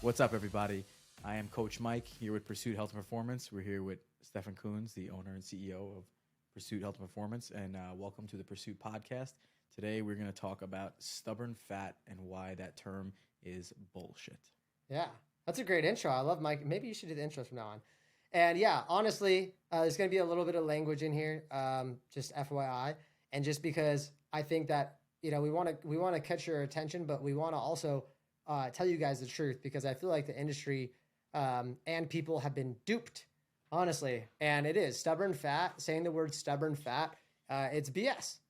What's up, everybody? I am Coach Mike here with Pursuit Health and Performance. We're here with Stefan Coons, the owner and CEO of Pursuit Health and Performance, and welcome to the Pursuit Podcast. Today, we're going to talk about stubborn fat and why that term is bullshit. Yeah, that's a great intro. I love Mike. Maybe you should do the intros from now on. And yeah, honestly, there's going to be a little bit of language in here, just FYI, and just because I think that we want to catch your attention, but we want to also tell you guys the truth, because I feel like the industry and people have been duped, honestly. And it is stubborn fat. Saying the word stubborn fat, it's BS,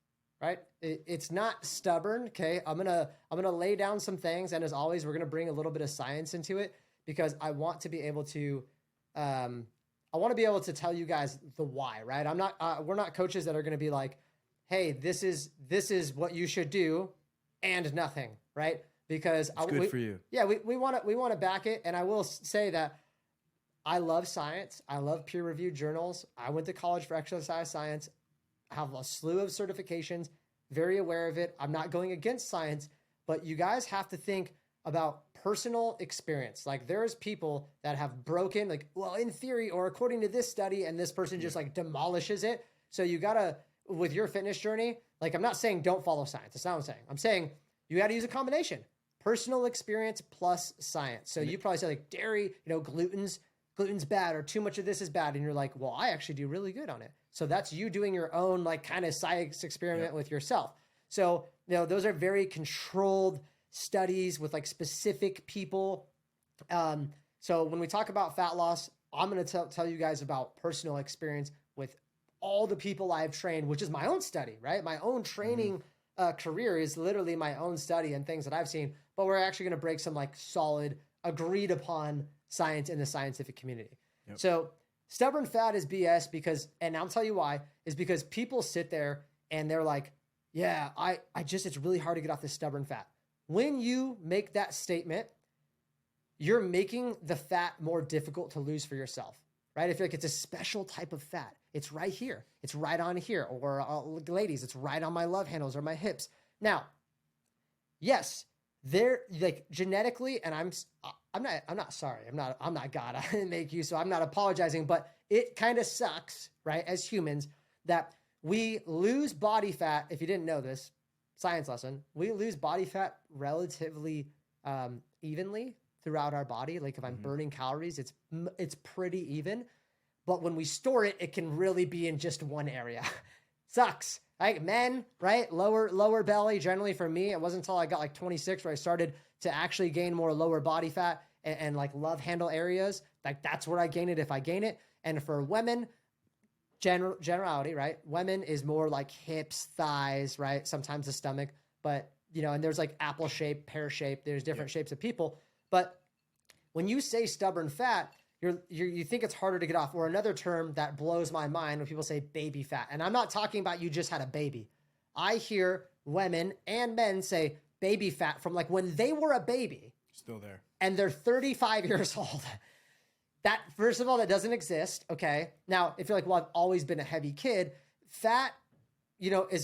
right? It's not stubborn. Okay, I'm gonna lay down some things, and as always, we're gonna bring a little bit of science into it, because I want to be able to. I want to be able to tell you guys the why, right? We're not coaches that are going to be like, hey, this is what you should do and nothing, right? Because it's good for you. Yeah, we want to back it. And I will say that I love science. I love peer-reviewed journals. I went to college for exercise science. I have a slew of certifications, very aware of it. I'm not going against science, but you guys have to think about personal experience. Like, there's people that have broken, like, well, in theory, or according to this study, and this person just like demolishes it. So you gotta, with your fitness journey, like, I'm not saying don't follow science. That's not what I'm saying. I'm saying you got to use a combination. Personal experience plus science. So you probably say like dairy, gluten's bad, or too much of this is bad. And you're like, well, I actually do really good on it. So that's you doing your own like kind of science experiment with yourself. So, those are very controlled studies with like specific people. So when we talk about fat loss, I'm going to tell you guys about personal experience with all the people I've trained, which is my own study, right? My own training career is literally my own study and things that I've seen, but we're actually going to break some like solid agreed upon science in the scientific community. Yep. So stubborn fat is BS because, and I'll tell you why, is because people sit there and they're like, yeah, it's really hard to get off this stubborn fat. When you make that statement, you're making the fat more difficult to lose for yourself, right? If you're like, it's a special type of fat, it's right here, it's right on here, or ladies, it's right on my love handles or my hips. Now, yes, they're like genetically, and I'm not sorry, I'm not God, I didn't make you, so I'm not apologizing, but it kind of sucks, right? As humans, that we lose body fat. If you didn't know this, science lesson, we lose body fat relatively evenly throughout our body. Like if I'm burning calories, it's pretty even. But when we store it, it can really be in just one area. Sucks. Like men, right? Lower belly. Generally for me, it wasn't until I got like 26 where I started to actually gain more lower body fat and like love handle areas. Like that's where I gain it if I gain it. And for women, generality, right? Women is more like hips, thighs, right? Sometimes the stomach, but and there's like apple shape, pear shape. There's different shapes of people. But when you say stubborn fat, you think it's harder to get off. Or another term that blows my mind when people say baby fat. And I'm not talking about you just had a baby. I hear women and men say baby fat from like when they were a baby. Still there. And they're 35 years old. That, first of all, that doesn't exist, okay? Now, if you're like, well, I've always been a heavy kid, fat,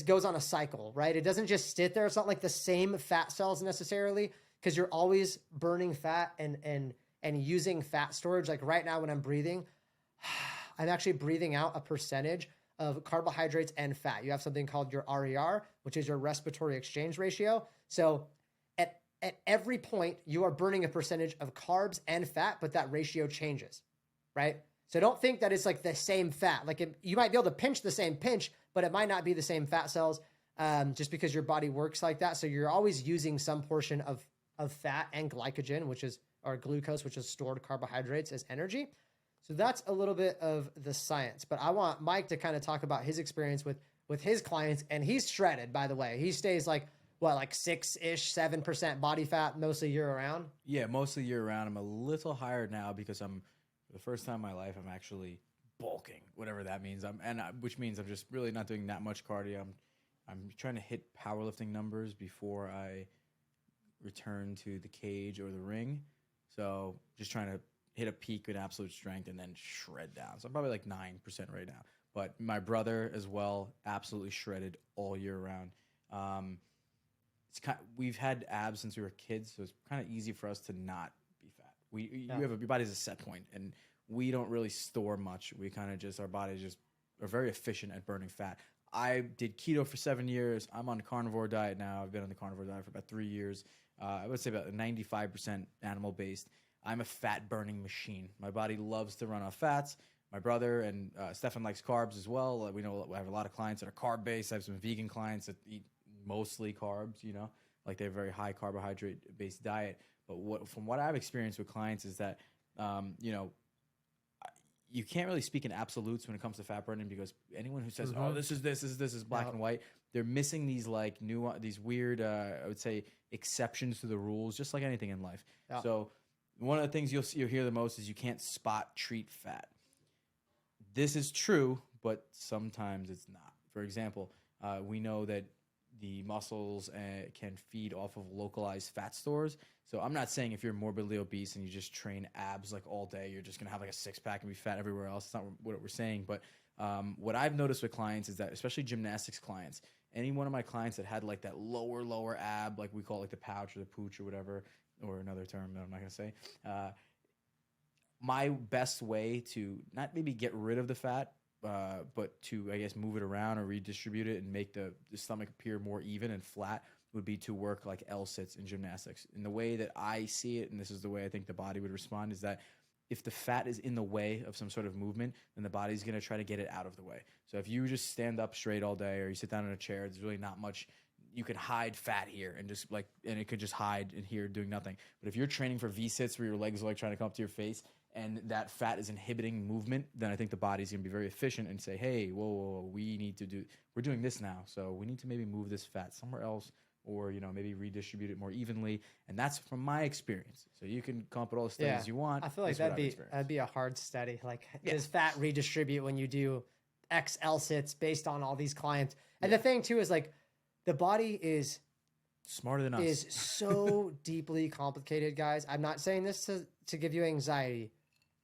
goes on a cycle, right? It doesn't just sit there. It's not like the same fat cells necessarily, because you're always burning fat and using fat storage. Like right now when I'm breathing, I'm actually breathing out a percentage of carbohydrates and fat. You have something called your RER, which is your respiratory exchange ratio. So at every point, you are burning a percentage of carbs and fat, but that ratio changes, right? So don't think that it's like the same fat. Like you might be able to pinch the same pinch, but it might not be the same fat cells just because your body works like that. So you're always using some portion of fat and glycogen, or glucose, which is stored carbohydrates, as energy. So that's a little bit of the science. But I want Mike to kind of talk about his experience with his clients. And he's shredded, by the way. He stays like 6-ish, 7% body fat mostly year round? Yeah, mostly year round. I'm a little higher now because for the first time in my life, I'm actually bulking, whatever that means. Which means I'm just really not doing that much cardio. I'm trying to hit powerlifting numbers before I return to the cage or the ring. So just trying to hit a peak with absolute strength and then shred down. So I'm probably like 9% right now. But my brother as well, absolutely shredded all year round. We've had abs since we were kids, so it's kind of easy for us to not be fat. Your body's a set point, and we don't really store much. We kind of just, our bodies just are very efficient at burning fat. I did keto for 7 years. I'm on a carnivore diet now. I've been on the carnivore diet for about 3 years. I would say about 95% animal based. I'm a fat burning machine. My body loves to run off fats. My brother and Stefan likes carbs as well. We know I have a lot of clients that are carb based. I have some vegan clients that eat mostly carbs, you know, like they have a very high carbohydrate based diet. But from what I've experienced with clients is that, you know, you can't really speak in absolutes when it comes to fat burning, because anyone who says, "Oh, this is black and white," they're missing these like these weird, I would say, exceptions to the rules, just like anything in life. Yeah. So one of the things you'll hear the most is you can't spot treat fat. This is true, but sometimes it's not. For example, we know that the muscles can feed off of localized fat stores. So I'm not saying if you're morbidly obese and you just train abs like all day, you're just going to have like a six pack and be fat everywhere else. It's not what we're saying. But what I've noticed with clients is that, especially gymnastics clients, any one of my clients that had like that lower ab, like we call it like the pouch or the pooch or whatever, or another term that I'm not going to say, my best way to not maybe get rid of the fat, but to, I guess, move it around or redistribute it and make the stomach appear more even and flat would be to work like L-sits in gymnastics. And the way that I see it, and this is the way I think the body would respond, is that if the fat is in the way of some sort of movement, then the body's going to try to get it out of the way. So if you just stand up straight all day or you sit down in a chair, there's really not much. You can hide fat here and just like, and it could just hide in here doing nothing. But if you're training for V-sits where your legs are like trying to come up to your face and that fat is inhibiting movement, then I think the body's going to be very efficient and say, hey, whoa, we're doing this now. So we need to maybe move this fat somewhere else, or, you know, maybe redistribute it more evenly. And that's from my experience. So you can come up with all the studies you want. I feel like that'd be a hard study. Like, does fat redistribute when you do X L-sits based on all these clients? And the thing too is like, the body is smarter than us. Is so deeply complicated, guys. I'm not saying this to give you anxiety,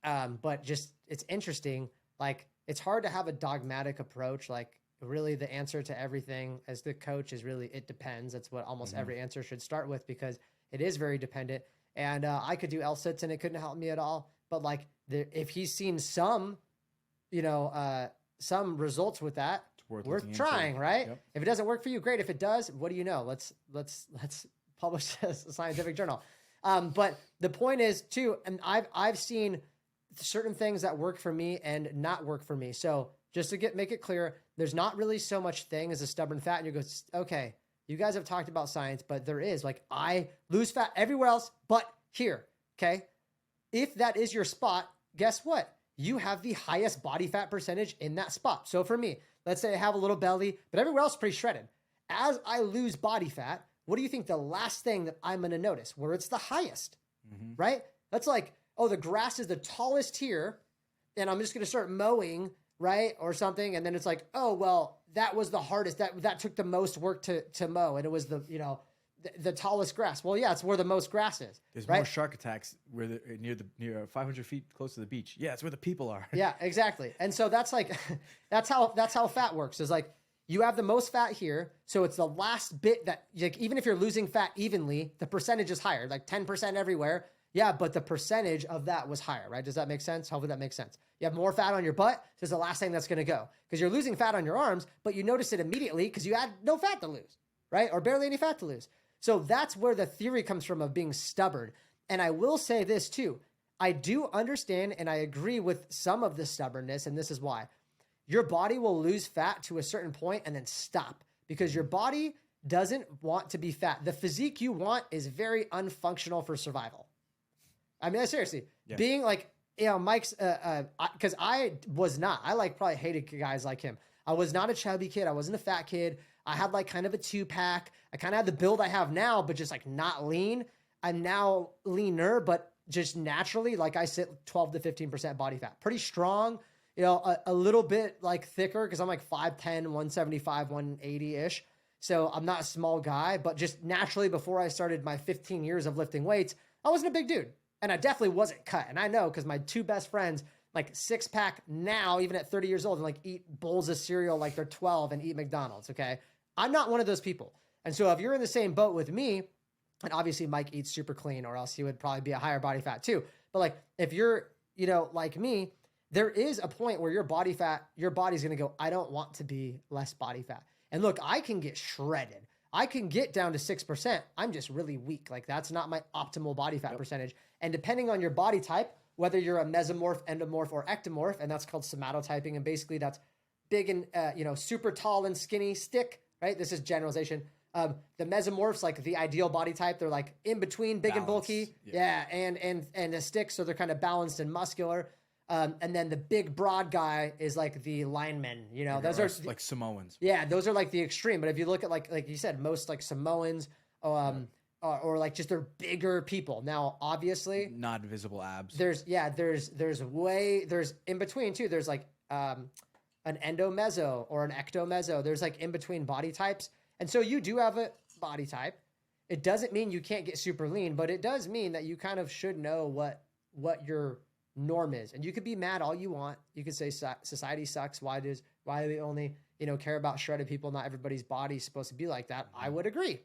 but just it's interesting. Like, it's hard to have a dogmatic approach. Like, really the answer to everything as the coach is really, it depends. That's what almost every answer should start with, because it is very dependent. And I could do L-sits and it couldn't help me at all. But like, if he's seen some, you know, some results with that, worth trying, right? Yep. If it doesn't work for you, great. If it does, what do you know? Let's publish this in a scientific journal. But the point is too, and I've seen certain things that work for me and not work for me. So just to make it clear, there's not really so much thing as a stubborn fat. And you go, okay, you guys have talked about science, but there is, like, I lose fat everywhere else but here. Okay. If that is your spot, guess what? You have the highest body fat percentage in that spot. So for me, let's say I have a little belly, but everywhere else is pretty shredded. As I lose body fat, what do you think the last thing that I'm going to notice where it's the highest, right? That's like, oh, the grass is the tallest here, and I'm just going to start mowing, right? Or something. And then it's like, oh, well, that was the hardest. That took the most work to mow. And it was the tallest grass. Well, yeah, it's where the most grass is. There's right? more shark attacks where near 500 feet close to the beach. Yeah, it's where the people are. Yeah, exactly. And so that's like, that's how fat works. Is like, you have the most fat here, so it's the last bit that, like, even if you're losing fat evenly, the percentage is higher, like 10% everywhere. Yeah, but the percentage of that was higher, right? Does that make sense? Hopefully that makes sense. You have more fat on your butt, so it's the last thing that's going to go, because you're losing fat on your arms, but you notice it immediately because you had no fat to lose, right? Or barely any fat to lose. So that's where the theory comes from of being stubborn. And I will say this too. I do understand and I agree with some of the stubbornness, and this is why. Your body will lose fat to a certain point and then stop, because your body doesn't want to be fat. The physique you want is very unfunctional for survival. I mean, seriously, being like, you know, Mike's, because I was not, I like probably hated guys like him. I was not a chubby kid. I wasn't a fat kid. I had like kind of a 2-pack. I kind of had the build I have now, but just like not lean. I'm now leaner, but just naturally, like I sit 12 to 15% body fat, pretty strong, you know, a little bit like thicker, because I'm like 5'10", 175, 180-ish. So I'm not a small guy, but just naturally before I started my 15 years of lifting weights, I wasn't a big dude. And I definitely wasn't cut. And I know, because my two best friends, like 6-pack now, even at 30 years old, and like eat bowls of cereal like they're 12 and eat McDonald's, okay? I'm not one of those people. And so if you're in the same boat with me, And obviously Mike eats super clean, or else he would probably be a higher body fat too. But like, if you're, like me, there is a point where your body's going to go, I don't want to be less body fat. And look, I can get shredded. I can get down to 6%. I'm just really weak. Like, that's not my optimal body fat percentage. And depending on your body type, whether you're a mesomorph, endomorph, or ectomorph, and that's called somatotyping. And basically that's big and, super tall and skinny stick, right? This is generalization. The mesomorphs, like the ideal body type, they're like in between big and bulky. Yeah. And the stick. So they're kind of balanced and muscular. And then the big broad guy is like the linemen, those are like Samoans. Yeah. Those are like the extreme. But if you look at like you said, most like Samoans, or like just they're bigger people. Now, obviously not visible abs. There's in between too. There's like, an endomeso or an ectomeso. There's like in between body types. And so you do have a body type. It doesn't mean you can't get super lean, but it does mean that you kind of should know what your norm is. And you could be mad all you want. You could say society sucks. Why do they only, care about shredded people? Not everybody's body's supposed to be like that. I would agree.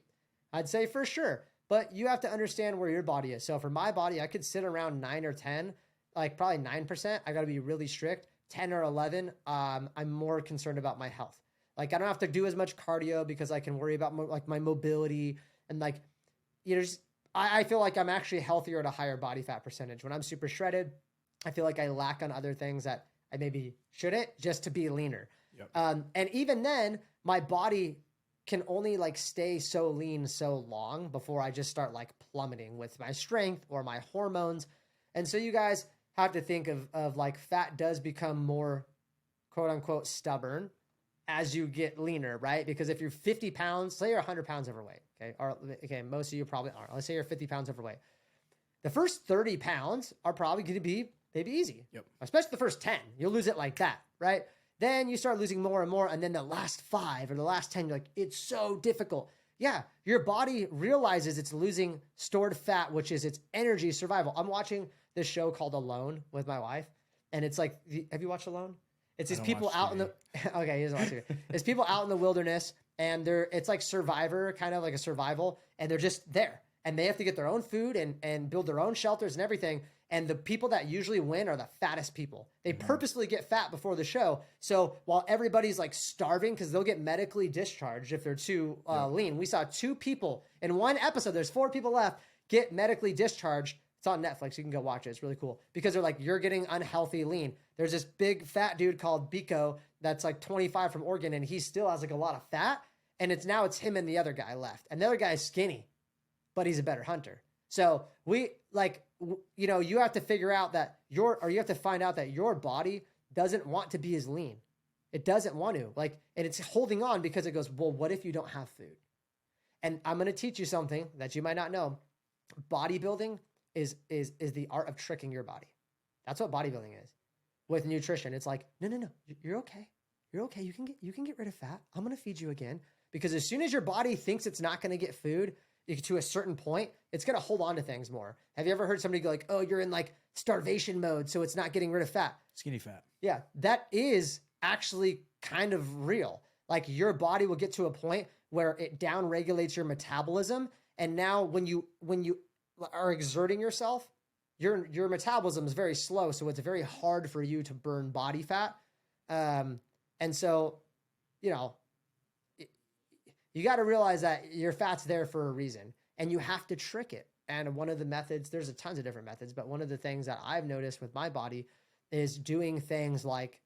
I'd say for sure. But you have to understand where your body is. So for my body, I could sit around 9 or 10, like probably 9%. I got to be really strict. 10 or 11, I'm more concerned about my health. Like, I don't have to do as much cardio because I can worry about my mobility and like, I feel like I'm actually healthier at a higher body fat percentage. When I'm super shredded, I feel like I lack on other things that I maybe shouldn't, just to be leaner. Yep. And even then, my body can only like stay so lean so long before I just start like plummeting with my strength or my hormones. And so you guys have to think of like fat does become more quote unquote stubborn as you get leaner, right? Because if you're 50 pounds, say you're 100 pounds overweight, okay, most of you probably aren't. Let's say you're 50 pounds overweight. The first 30 pounds are probably going to be maybe easy. Yep. Especially the first 10. You'll lose it like that, right? Then you start losing more and more, and then the last 5 or the last 10, you're like, it's so difficult. Yeah, your body realizes it's losing stored fat, which is its energy survival. I'm watching this show called Alone with my wife, and it's like, have you watched Alone? It's these people out in the okay, he doesn't watch TV. It's people out in the wilderness, and it's like Survivor, kind of like a survival, and they're just there, and they have to get their own food and build their own shelters and everything. And the people that usually win are the fattest people. They purposely get fat before the show. So while everybody's like starving, because they'll get medically discharged if they're too lean. We saw 2 people in one episode. There's 4 people left get medically discharged. It's on Netflix. You can go watch it. It's really cool because they're like, you're getting unhealthy lean. There's this big fat dude called Biko that's like 25 from Oregon, and he still has like a lot of fat. And it's him and the other guy left. And the other guy is skinny, but he's a better hunter. So you have to figure out that you have to find out that your body doesn't want to be as lean. It doesn't want to, and it's holding on because it goes, well, what if you don't have food? And I'm going to teach you something that you might not know. Bodybuilding is the art of tricking your body. That's what bodybuilding is. With nutrition, it's like, no, you're okay. You're okay. You can get rid of fat. I'm going to feed you again. Because as soon as your body thinks it's not going to get food to a certain point, it's going to hold on to things more. Have you ever heard somebody go like, oh, you're in like starvation mode, so it's not getting rid of fat? Skinny fat. Yeah, that is actually kind of real. Like, your body will get to a point where it down regulates your metabolism. And now when you are exerting yourself, your metabolism is very slow. So it's very hard for you to burn body fat. And so, you got to realize that your fat's there for a reason, and you have to trick it. And one of the methods, there's a tons of different methods, but one of the things that I've noticed with my body is doing things like,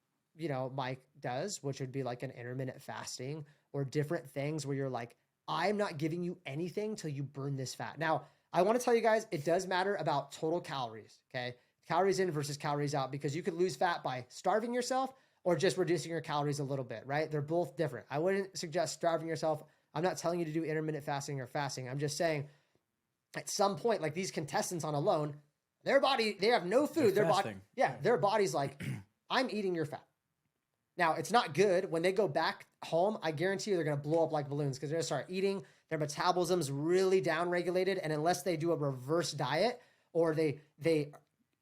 Mike does, which would be like an intermittent fasting or different things where you're like, I'm not giving you anything till you burn this fat. Now, I want to tell you guys, it does matter about total calories, okay? Calories in versus calories out, because you could lose fat by starving yourself or just reducing your calories a little bit, right? They're both different. I wouldn't suggest starving yourself. I'm not telling you to do intermittent fasting or fasting. I'm just saying at some point, like these contestants on Alone, their body, they have no food. Their body's like, I'm eating your fat. Now, it's not good. When they go back home, I guarantee you they're going to blow up like balloons because they're going to start eating. Their metabolism's really down-regulated. And unless they do a reverse diet or they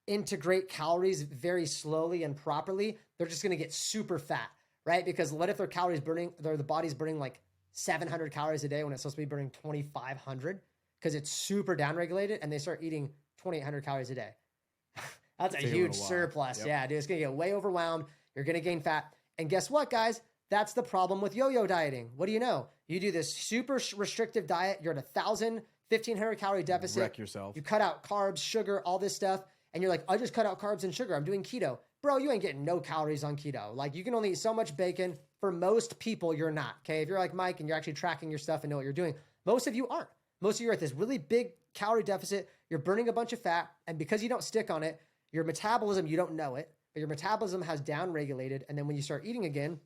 integrate calories very slowly and properly, they're just going to get super fat, right? Because what if their calories burning, the body's burning like 700 calories a day when it's supposed to be burning 2,500? because it's super downregulated, and they start eating 2,800 calories a day. That's a Take a huge little while. surplus. Yep. Yeah, dude, it's going to get way overwhelmed. You're going to gain fat. And guess what, guys? That's the problem with yo-yo dieting. What do you know? You do this super restrictive diet. You're at 1,000, 1,500 calorie deficit. Wreck yourself. You cut out carbs, sugar, all this stuff. And you're like, I just cut out carbs and sugar. I'm doing keto. Bro, you ain't getting no calories on keto. Like, you can only eat so much bacon. For most people, you're not. Okay. If you're like Mike and you're actually tracking your stuff and know what you're doing, most of you aren't. Most of you are at this really big calorie deficit. You're burning a bunch of fat. And because you don't stick on it, your metabolism, you don't know it, but your metabolism has downregulated. And then when you start eating again,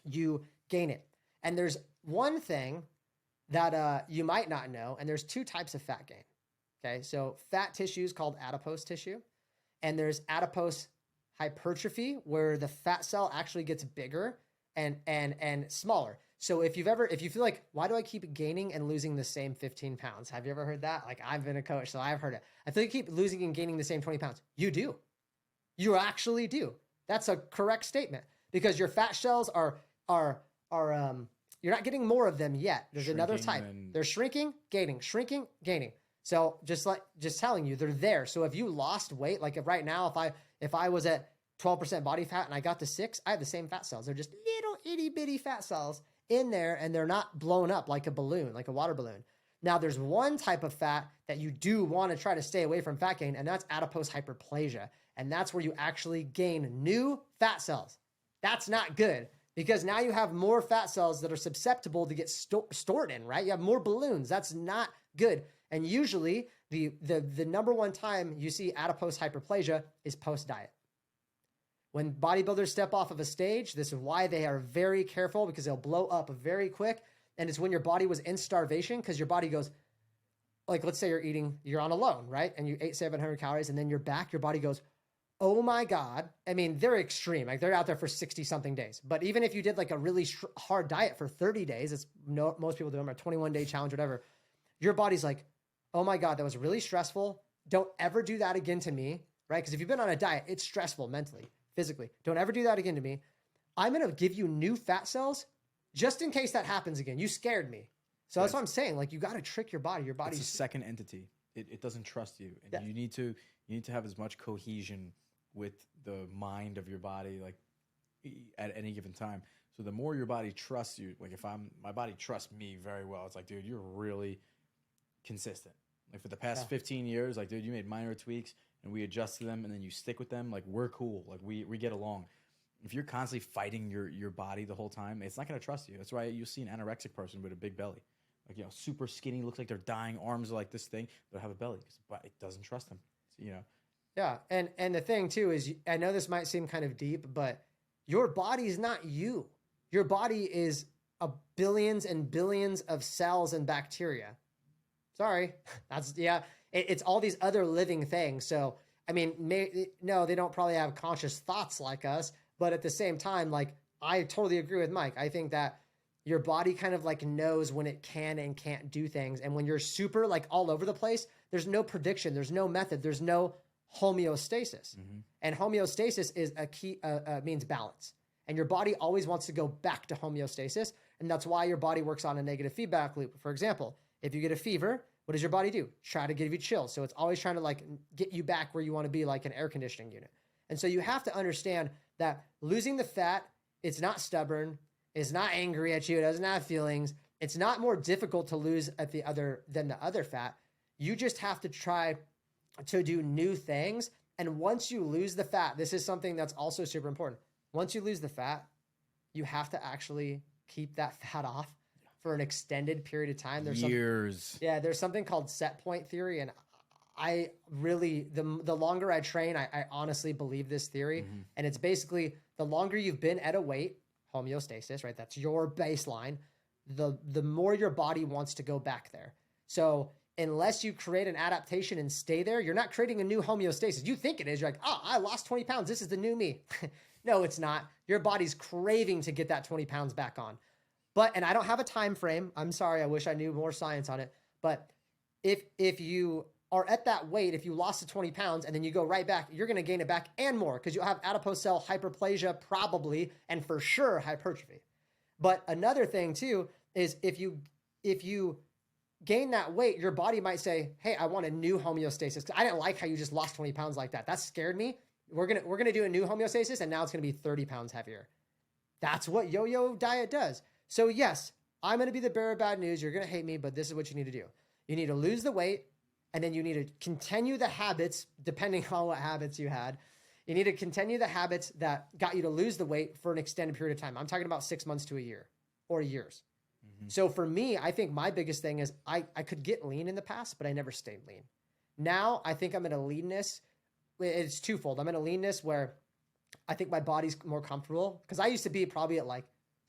you gain it. And there's one thing that you might not know, and there's two types of fat gain. Okay, so fat tissue is called adipose tissue, and there's adipose hypertrophy, where the fat cell actually gets bigger and smaller. So if you feel like, why do I keep gaining and losing the same 15 pounds? Have you ever heard that? Like, I've been a coach, so I've heard it. I feel like you keep losing and gaining the same 20 pounds. You do. You actually do. That's a correct statement, because your fat cells are you're not getting more of them yet. There's another type. They're shrinking, gaining. So just telling you, they're there. So if you lost weight, like right now, if I was at 12% body fat and I got to 6, I have the same fat cells. They're just little itty bitty fat cells in there, and they're not blown up like a balloon, like a water balloon. Now, there's one type of fat that you do want to try to stay away from fat gain, and that's adipose hyperplasia. And that's where you actually gain new fat cells. That's not good, because now you have more fat cells that are susceptible to get stored in, right? You have more balloons. That's not good. And usually the number one time you see adipose hyperplasia is post-diet. When bodybuilders step off of a stage, this is why they are very careful, because they'll blow up very quick. And it's when your body was in starvation, because your body goes, like, let's say you're on a loan, right? And you ate 700 calories, and then you're back, your body goes, oh my God. I mean, they're extreme. Like, they're out there for 60 something days. But even if you did like a really hard diet for 30 days, most people do them, a 21-day challenge, whatever, your body's like, oh my God, that was really stressful. Don't ever do that again to me, right? Because if you've been on a diet, it's stressful mentally, physically. Don't ever do that again to me. I'm going to give you new fat cells just in case that happens again. You scared me. So that's what I'm saying. Like, you got to trick your body. Your body's It's a second entity. It doesn't trust you. And you need to have as much cohesion with the mind of your body, like, at any given time. So the more your body trusts you, like, my body trusts me very well. It's like, dude, you're really consistent. Like, for the past 15 years, like, dude, you made minor tweaks and we adjusted them, and then you stick with them. Like, we're cool. Like, we get along. If you're constantly fighting your body the whole time, it's not going to trust you. That's why you'll see an anorexic person with a big belly. Like, super skinny, looks like they're dying, arms are like this thing, but have a belly, because it doesn't trust them. So, Yeah, and the thing too is, I know this might seem kind of deep, but your body is not you. Your body is billions and billions of cells and bacteria. Sorry, it's all these other living things. So, I mean, no, they don't probably have conscious thoughts like us, but at the same time, like, I totally agree with Mike. I think that your body kind of like knows when it can and can't do things. And when you're super like all over the place, there's no prediction, there's no method, there's no homeostasis. Mm-hmm. And homeostasis is a key, means balance. And your body always wants to go back to homeostasis. And that's why your body works on a negative feedback loop. For example, if you get a fever, what does your body do? Try to give you chills. So it's always trying to like get you back where you want to be, like an air conditioning unit. And so you have to understand that losing the fat, it's not stubborn. It's not angry at you. It doesn't have feelings. It's not more difficult to lose than the other fat. You just have to try to do new things. And once you lose the fat, this is something that's also super important. Once you lose the fat, you have to actually keep that fat off for an extended period of time. There's years. There's something called set point theory. And I really, the longer I train, I honestly believe this theory. Mm-hmm. And it's basically, the longer you've been at a weight, homeostasis, right? That's your baseline. The more your body wants to go back there. So unless you create an adaptation and stay there, you're not creating a new homeostasis. You think it is. You're like, oh, I lost 20 pounds. This is the new me. No, it's not. Your body's craving to get that 20 pounds back on. And I don't have a time frame. I'm sorry. I wish I knew more science on it. But if you are at that weight, if you lost the 20 pounds and then you go right back, you're going to gain it back and more, because you'll have adipose cell hyperplasia probably, and for sure hypertrophy. But another thing too is if you gain that weight, your body might say, hey, I want a new homeostasis. I didn't like how you just lost 20 pounds like that. That scared me. We're gonna do a new homeostasis, and now it's gonna be 30 pounds heavier. That's what yo-yo diet does. So yes, I'm gonna be the bearer of bad news. You're gonna hate me, but this is what you need to do. You need to lose the weight, and then you need to continue the habits, depending on what habits you had. You need to continue the habits that got you to lose the weight for an extended period of time. I'm talking about 6 months to a year or years. So for me, I think my biggest thing is I could get lean in the past, but I never stayed lean. Now I think I'm in a leanness. It's twofold. I'm in a leanness where I think my body's more comfortable, because I used to be probably at like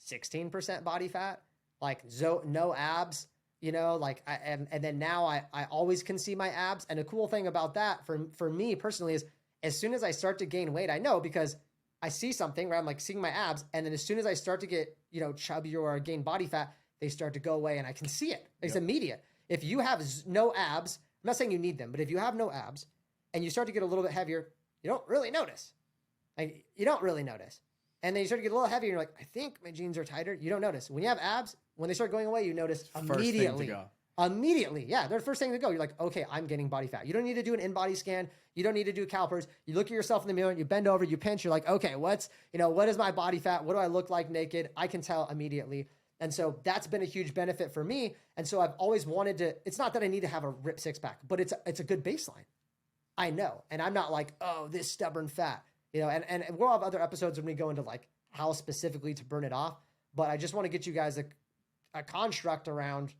16% body fat, like no abs, you know, like and then now I always can see my abs. And the cool thing about that for me personally is as soon as I start to gain weight, I know, because I see something where I'm like seeing my abs. And then as soon as I start to get, you know, chubby or gain body fat, they start to go away and I can see it. It's immediate. If you have no abs, I'm not saying you need them, but if you have no abs and you start to get a little bit heavier, you don't really notice. Like, you don't really notice. And then you start to get a little heavier and you're like, I think my jeans are tighter. You don't notice. When you have abs, when they start going away, you notice immediately. Immediately. Yeah, they're the first thing to go. You're like, okay, I'm getting body fat. You don't need to do an in-body scan. You don't need to do calipers. You look at yourself in the mirror and you bend over, you pinch. You're like, okay, what is my body fat? What do I look like naked? I can tell immediately. And so that's been a huge benefit for me. And so I've always wanted to, it's not that I need to have a ripped six pack, but it's a good baseline. I know. And I'm not like, oh, this stubborn fat, you know, and we'll have other episodes when we go into like how specifically to burn it off. But I just want to get you guys a construct around,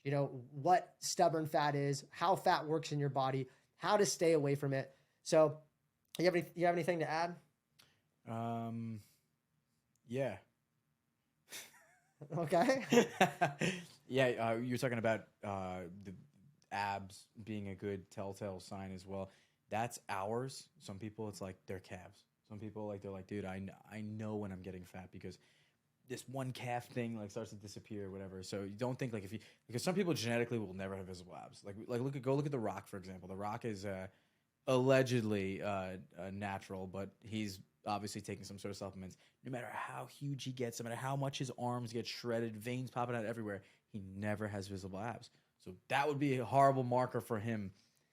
you know, what stubborn fat is, how fat works in your body, how to stay away from it. So you have anything to add? Yeah. Okay. Yeah, you're talking about the abs being a good telltale sign as well. That's ours. Some people, it's like their calves. Some people, like, they're like, dude, I know when I'm getting fat because this one calf thing like starts to disappear or whatever. So you don't think like because some people genetically will never have visible abs. Like go look at The Rock, for example. The Rock is allegedly natural, but he's obviously taking some sort of supplements. No matter how huge he gets, no matter how much his arms get shredded, veins popping out everywhere, he never has visible abs. So that would be a horrible marker for him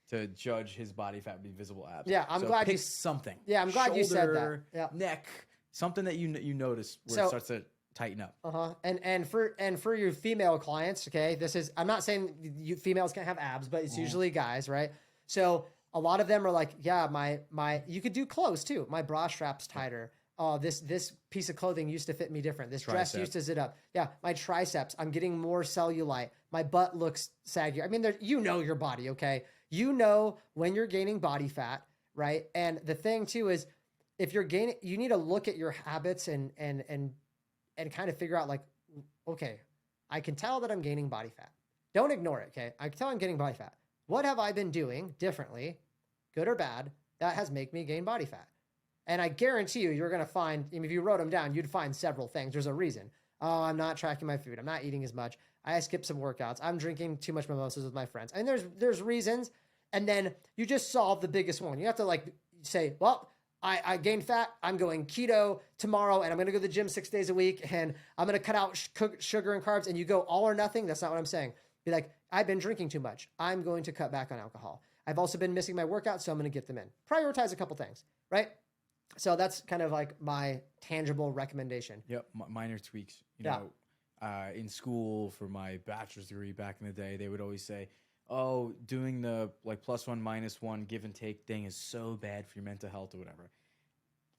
to judge his body fat be visible abs. Yeah, I'm glad pick something. Yeah, I'm glad Shoulder, you said that. Yeah. Neck, something that you notice where it starts to tighten up. And for your female clients, okay, I'm not saying you females can't have abs, but it's usually guys, right? So a lot of them are like, yeah, my you could do clothes too. My bra strap's tighter. Oh, this piece of clothing used to fit me different. This dress used to zip up. Yeah, my triceps, I'm getting more cellulite. My butt looks saggy. I mean, you know your body, okay? You know when you're gaining body fat, right? And the thing too is, if you're gaining, you need to look at your habits and kind of figure out like, okay, I can tell that I'm gaining body fat. Don't ignore it, okay? I can tell I'm getting body fat. What have I been doing differently, good or bad, that has made me gain body fat? And I guarantee you're going to find, if you wrote them down, you'd find several things. There's a reason. Oh, I'm not tracking my food. I'm not eating as much. I skipped some workouts. I'm drinking too much mimosas with my friends. And there's reasons. And then you just solve the biggest one. You have to like say, well, I gained fat. I'm going keto tomorrow, and I'm going to go to the gym 6 days a week, and I'm going to cut out sugar and carbs, and you go all or nothing. That's not what I'm saying. Be like, I've been drinking too much. I'm going to cut back on alcohol. I've also been missing my workouts, so I'm going to get them in. Prioritize a couple things, right? So that's kind of like my tangible recommendation. Yep, minor tweaks. You know, in school for my bachelor's degree back in the day, they would always say, oh, doing the like +1, -1 give and take thing is so bad for your mental health or whatever.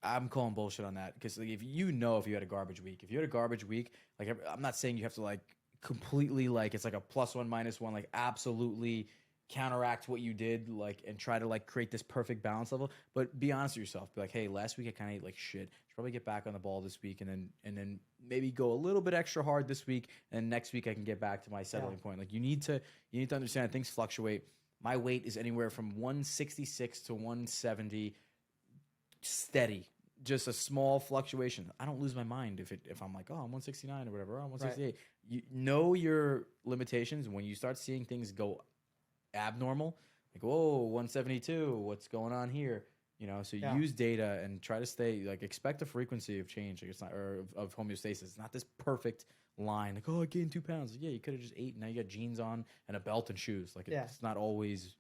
I'm calling bullshit on that because like, if you had a garbage week, like I'm not saying you have to like completely like it's like a +1, -1, like absolutely counteract what you did, like, and try to like create this perfect balance level. But be honest with yourself. Be like, hey, last week I kind of ate like shit. Should probably get back on the ball this week, and then maybe go a little bit extra hard this week, and next week I can get back to my settling point. Like you need to understand things fluctuate. My weight is anywhere from 166 to 170, steady. Just a small fluctuation. I don't lose my mind if I'm like, oh, I'm 169 or whatever, oh, I'm 168. Right. You know your limitations. When you start seeing things go abnormal, like, whoa, 172, what's going on here? So Yeah. use data and try to stay like expect a frequency of change. Like it's not or of homeostasis. It's not this perfect line like, oh, I gained 2 pounds. Like, yeah, you could have just ate. Now you got jeans on and a belt and shoes. Like Yeah. it's not always.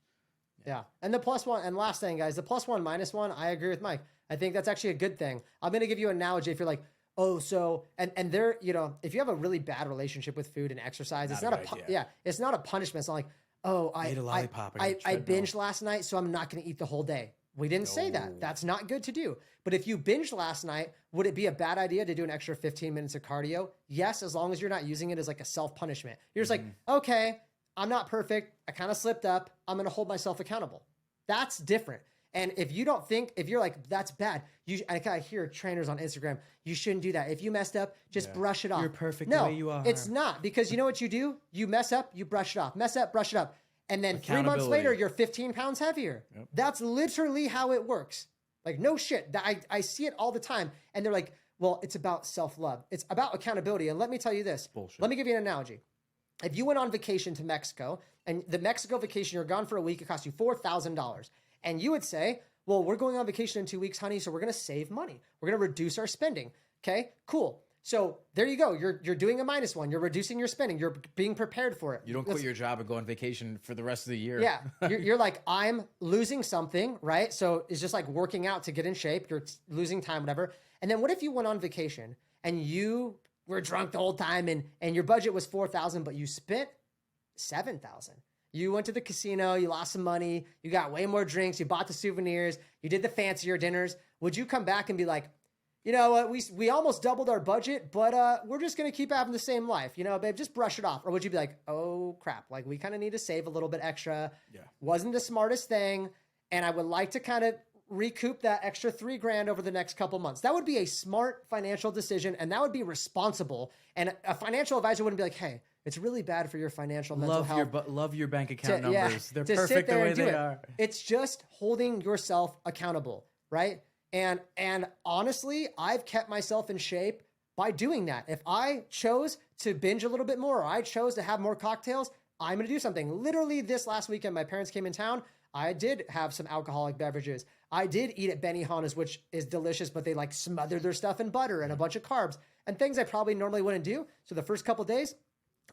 Yeah. And the plus one, and last thing, guys, the plus one, minus one, I agree with Mike. I think that's actually a good thing. I'm going to give you an analogy. If you're like, oh, so, and there, if you have a really bad relationship with food and exercise, it's not it's not a punishment. It's not like, oh, I ate a lollipop I treadmill. binged last night, so I'm not going to eat the whole day. We didn't say that. That's not good to do. But if you binged last night, would it be a bad idea to do an extra 15 minutes of cardio? Yes, as long as you're not using it as like a self-punishment. You're just like, okay, I'm not perfect. I kind of slipped up. I'm going to hold myself accountable. That's different. And if you don't think, if you're like, that's bad, I hear trainers on Instagram, you shouldn't do that. If you messed up, just brush it off. You're perfect no, the way you are. It's not, because you know what you do? You mess up, you brush it off. Mess up, brush it up. And then 3 months later, you're 15 pounds heavier. Yep. That's literally how it works. Like, no shit. I see it all the time. And they're like, well, it's about self-love. It's about accountability. And let me tell you this. Bullshit. Let me give you an analogy. If you went on vacation to Mexico, and the Mexico vacation, you're gone for a week, it costs you $4,000. And you would say, well, we're going on vacation in 2 weeks, honey, so we're going to save money. We're going to reduce our spending. Okay, cool. So there you go. You're doing a minus one. You're reducing your spending. You're being prepared for it. You don't quit your job and go on vacation for the rest of the year. Yeah. You're like, I'm losing something, right? So it's just like working out to get in shape. You're losing time, whatever. And then what if you went on vacation and you were drunk the whole time and your budget was $4,000, but you spent $7,000? You went to the casino, you lost some money, you got way more drinks, you bought the souvenirs, you did the fancier dinners. Would you come back and be like, you know what, we almost doubled our budget, but we're just going to keep having the same life, babe, just brush it off? Or would you be like, oh crap, like we kind of need to save a little bit extra. Yeah. Wasn't the smartest thing, and I would like to kind of recoup that extra $3,000 over the next couple months. That would be a smart financial decision, and that would be responsible. And a financial advisor wouldn't be like, hey, it's really bad for your financial mental health. Love your bank account numbers. They're perfect the way they are. It's just holding yourself accountable, right? And honestly, I've kept myself in shape by doing that. If I chose to binge a little bit more, or I chose to have more cocktails, I'm going to do something. Literally this last weekend, my parents came in town. I did have some alcoholic beverages. I did eat at Benihana's, which is delicious, but they like smother their stuff in butter and a bunch of carbs and things I probably normally wouldn't do. So the first couple of days,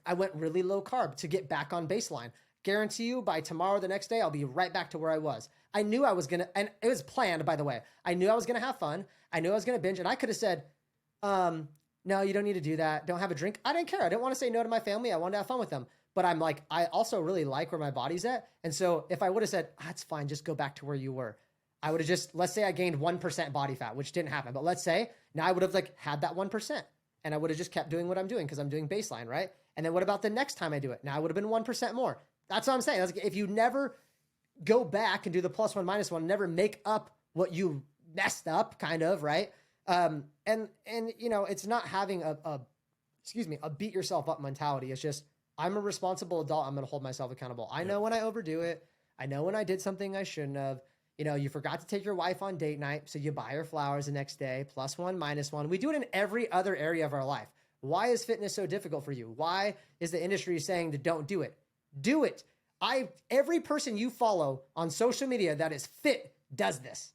I went really low carb to get back on baseline. Guarantee you by tomorrow, the next day, I'll be right back to where I was. I knew I was going to, and it was planned, by the way. I knew I was going to have fun. I knew I was going to binge, and I could have said, no, you don't need to do that. Don't have a drink. I didn't care. I didn't want to say no to my family. I wanted to have fun with them. But I'm like, I also really like where my body's at. And so if I would have said, it's fine, just go back to where you were, I would have just, let's say I gained 1% body fat, which didn't happen. But let's say now I would have like had that 1%, and I would have just kept doing what I'm doing because I'm doing baseline, right? And then what about the next time I do it? Now I would have been 1% more. That's what I'm saying. That's, if you never go back and do the plus one, minus one, never make up what you messed up, kind of, right? And it's not having a beat yourself up mentality. It's just, I'm a responsible adult. I'm going to hold myself accountable. I know when I overdo it. I know when I did something I shouldn't have. You forgot to take your wife on date night, so you buy her flowers the next day, plus one, minus one. We do it in every other area of our life. Why is fitness so difficult for you? Why is the industry saying to don't do it? Do it. Every person you follow on social media that is fit does this.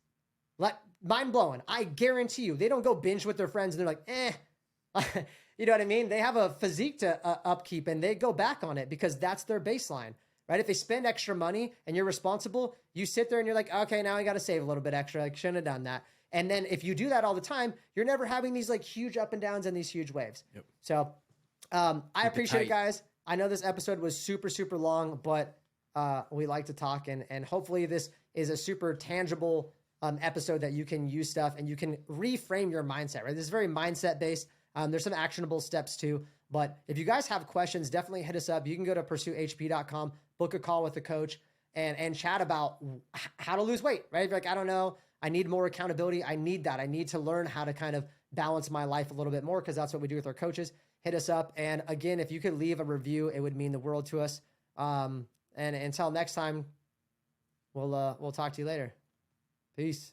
Mind blowing. I guarantee you, they don't go binge with their friends and they're like, you know what I mean? They have a physique to upkeep, and they go back on it because that's their baseline, right? If they spend extra money and you're responsible, you sit there and you're like, okay, now I got to save a little bit extra. I shouldn't have done that. And then if you do that all the time, you're never having these like huge up and downs and these huge waves. Yep. So I appreciate it, guys. I know this episode was super, super long, but we like to talk, and hopefully this is a super tangible episode that you can use stuff and you can reframe your mindset, right? This is very mindset based. There's some actionable steps too, but if you guys have questions, definitely hit us up. You can go to pursuehp.com, book a call with a coach, and chat about how to lose weight, right? If you're like, I don't know, I need more accountability. I need that. I need to learn how to kind of balance my life a little bit more, because that's what we do with our coaches. Hit us up. And again, if you could leave a review, it would mean the world to us. And until next time, we'll talk to you later. Peace.